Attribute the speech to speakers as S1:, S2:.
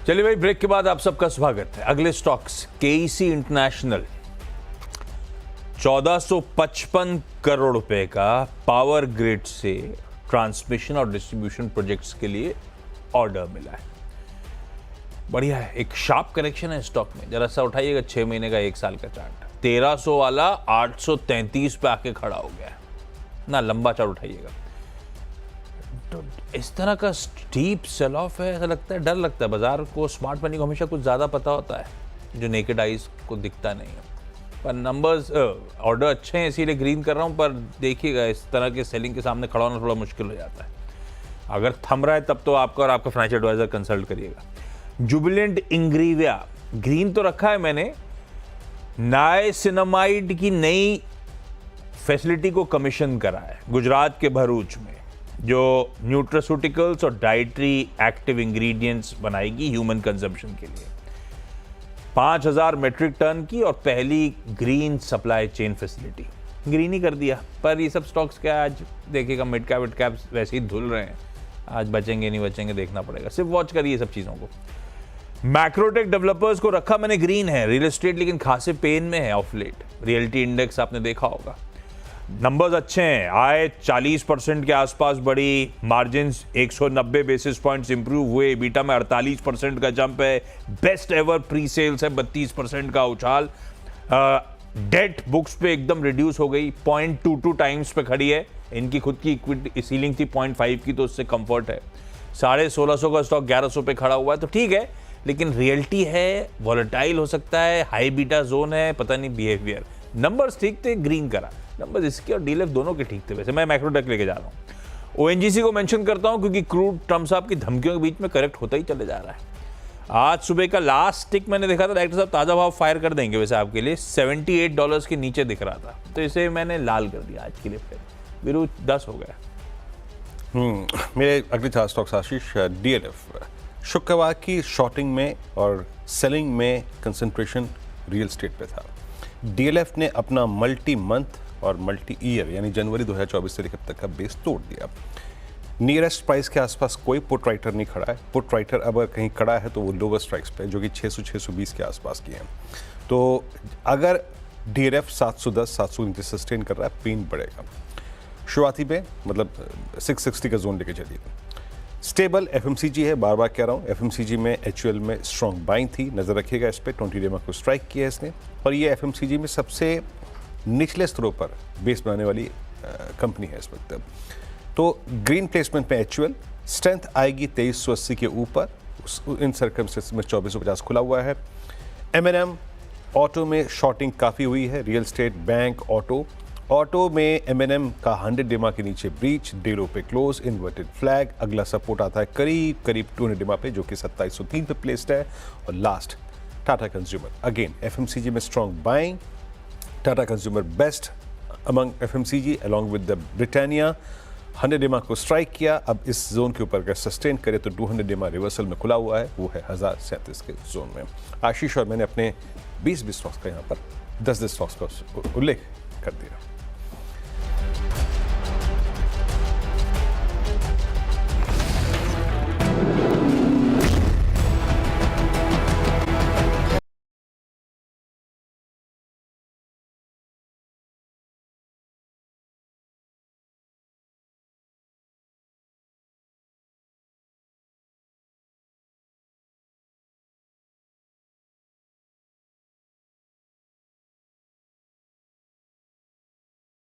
S1: चलिए भाई, ब्रेक के बाद आप सबका स्वागत है। अगले स्टॉक्स, केईसी इंटरनेशनल 1455 करोड़ रुपए का पावर ग्रिड से ट्रांसमिशन और डिस्ट्रीब्यूशन प्रोजेक्ट्स के लिए ऑर्डर मिला है। बढ़िया है, एक शार्प करेक्शन है स्टॉक में। जरा सा उठाइएगा 6 महीने का 1 साल का चार्ट। 1300 वाला 833 पे आके खड़ा हो गया है ना। लंबा चार्ट उठाइएगा तो इस तरह का स्टीप सेल ऑफ है, ऐसा लगता है, डर लगता है। बाजार को, स्मार्ट मनी को हमेशा कुछ ज़्यादा पता होता है जो नेकेड आइज को दिखता नहीं है। पर नंबर्स, ऑर्डर अच्छे हैं इसीलिए ग्रीन कर रहा हूँ। पर देखिएगा, इस तरह के सेलिंग के सामने खड़ा होना थोड़ा मुश्किल हो जाता है। अगर थम रहा है तब तो आपका और आपका फाइनेंशियल एडवाइजर कंसल्ट करिएगा। जुबिलेंट इंग्रेविया ग्रीन तो रखा है मैंने। नाइसिनामाइड की नई फैसिलिटी को कमीशन करा है गुजरात के भरूच में, जो न्यूट्रास्यूटिकल्स और डाइटरी एक्टिव इंग्रेडिएंट्स बनाएगी ह्यूमन कंजम्पशन के लिए। 5000 मेट्रिक टन की और पहली green supply chain facility. Green ही कर दिया। पर ये सब स्टॉक्स क्या आज देखिएगा, मिड कैप वैसे ही धुल रहे हैं। आज बचेंगे नहीं बचेंगे देखना पड़ेगा, सिर्फ वॉच करिए सब चीज़ों को। मैक्रोटेक डेवलपर्स को रखा मैंने, ग्रीन है। रियल एस्टेट लेकिन खासे पेन में है ऑफ लेट। रियल्टी इंडेक्स आपने देखा होगा, नंबर्स अच्छे हैं। आय 40% के आसपास बढ़ी, मार्जिन्स 190 बेसिस पॉइंट्स इंप्रूव हुए, बीटा में 48% का जंप है, बेस्ट एवर प्री सेल्स है, 32% का उछाल। डेट बुक्स पे एकदम रिड्यूस हो गई, 0.22 टाइम्स पे खड़ी है। इनकी खुद की इक्विटी सीलिंग थी 0.5 की, तो उससे कंफर्ट है। 1650 का स्टॉक 1100 पे खड़ा हुआ है, तो ठीक है। लेकिन रियल्टी है, वॉलेटाइल हो सकता है, हाई बीटा जोन है, पता नहीं बिहेवियर। नंबर्स ठीक थे, ग्रीन करा। नंबर्स इसके और डीएलएफ दोनों के ठीक थे। वैसे मैं मैक्रोटेक लेके जा रहा हूँ। ओएनजीसी को मेंशन करता हूँ क्योंकि क्रूड ट्रम्प साहब की धमकियों के बीच में करेक्ट होता ही चले जा रहा है। आज सुबह का लास्ट टिक मैंने देखा था, डायरेक्टर साहब ताज़ा भाव फायर कर देंगे वैसे आपके लिए, $78 के नीचे दिख रहा था, तो इसे मैंने लाल कर दिया आज के लिए। फिर वीरू 10 हो गया।
S2: मेरे अगले 4 स्टॉक्स आशीष, डीएलएफ शुक्रवार की शॉर्टिंग में और सेलिंग में कंसंट्रेशन रियल एस्टेट पे था। डीएलएफ ने अपना मल्टी मंथ और मल्टी ईयर यानी जनवरी 2024 से लेकर तक का बेस तोड़ दिया। नियरेस्ट प्राइस के आसपास कोई पुट राइटर नहीं खड़ा है। पुट राइटर अगर कहीं खड़ा है तो वो लोअर स्ट्राइक्स पे, जो कि 600-620 के आसपास की हैं। तो अगर डीएलएफ 710-700 नीचे सस्टेन कर रहा है, पेन बढ़ेगा। शुरुआती पे मतलब 660 का जोन लेके चलिए। स्टेबल एफएमसीजी है, बार बार कह रहा हूँ। एफएमसीजी में एचयूएल में स्ट्रॉन्ग बाइंग थी, नजर रखिएगा इस पर। 20 डे को स्ट्राइक किया है इसने, और ये एफएमसीजी में सबसे निचले स्तरों पर बेस बनाने वाली कंपनी है इस वक्त। तो ग्रीन प्लेसमेंट में एचयूएल स्ट्रेंथ आएगी 2380 के ऊपर। इन सर्कमस्टेंसेस में 2450 खुला हुआ है। एमएनएम ऑटो में शॉर्टिंग काफ़ी हुई है। रियल एस्टेट, बैंक, ऑटो में एमएनएम का 100 डेमा के नीचे ब्रीच, 1.5 पे क्लोज, इन्वर्टेड फ्लैग। अगला सपोर्ट आता है करीब 200 डेमा पे, जो कि 2703 पे प्लेस्ड है। और last Tata Consumer, again FMCG में strong buying. Tata Consumer best among FMCG along with the Britannia. 100 DEMA को स्ट्राइक किया। अब इस जोन के ऊपर अगर सस्टेन करे तो 200 डेमा रिवर्सल में खुला हुआ है, वो है 1037 के जोन में। आशीष और मैंने अपने 20 स्टॉक्स का यहाँ पर 10 स्टॉक्स का उल्लेख कर दिया।